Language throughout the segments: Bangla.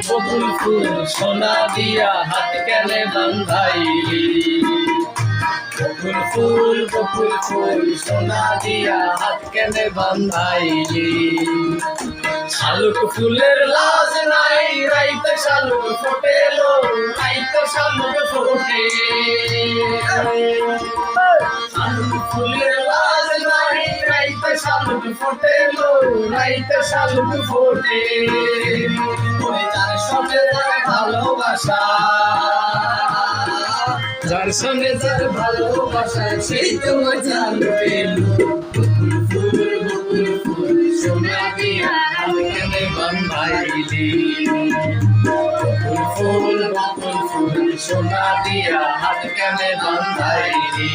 বকুল ফুল সোনা দিয়া হাত কেনে বান্ধাইলি, বকুল ফুল সোনা দিয়া হাত কেনে বান্ধাইলি। শালুক ফুলের লাজ নাই রাইতে শালুক ফোটেলো, রাইতে শালুক ফোটে। শালুক ফুলের লাজ নাই রাইতে শালুক ফোটেলো, রাইতে শালুক ফোটে। ওই যার সঙ্গে যার ভালোবাসা, যার সঙ্গে যার ভালোবাসা সেই তো মজা পেলো। বকুল ফুল সোনা দিয়া হাত কেনে বান্ধাইলি, বকুল ফুল সোনা দিয়া হাত কেনে বান্ধাইলি।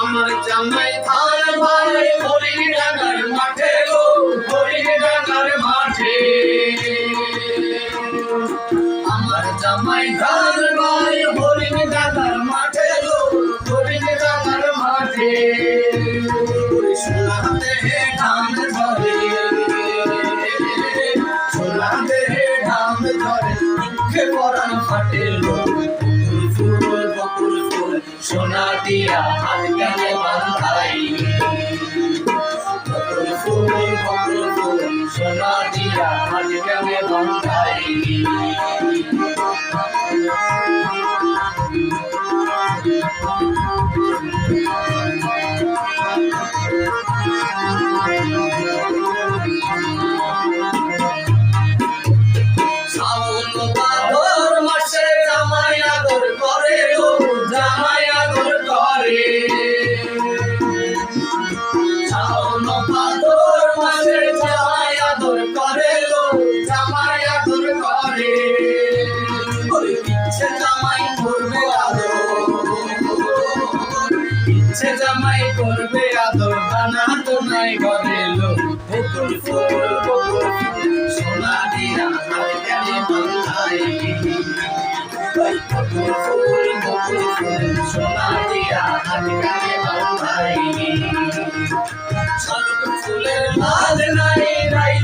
আমার জামাই ধান ভাই হরিণ ডাঙ্গার মাঠে গো, হরিণ ডাঙ্গার মাঠে। আমার জামাই ধান ভাই হরিণ ডাঙ্গার মাঠে গো, হরিণ ডাঙ্গার মাঠে। সোনা দেহে ধান ধরে, সোনা দেহে ধান ধরে, দুঃখে পরাণ ফাটে লো। বকুল ফুল সোনা দিয়া হাত কেনে বান্ধাইলি, বকুল ফুল সোনা দিয়া হাত কেনে বান্ধাইলি। শ্রাবণ ভাদর মাসে জামাই আদর করে গো, জামাই আদর করে। শ্রাবণ ভাদর মাসে জামাই আদর করে গো, জামাই আদর করে। ইচ্ছে জামাই করবে আদর, ইচ্ছে জামাই করবে আদর, দানা তো নাই ঘরে লো। বকুল ফুল সোনা দিয়া হাত কেনে বান্ধাইলি, বকুল ফুল সোনা দিয়া হাত কেনে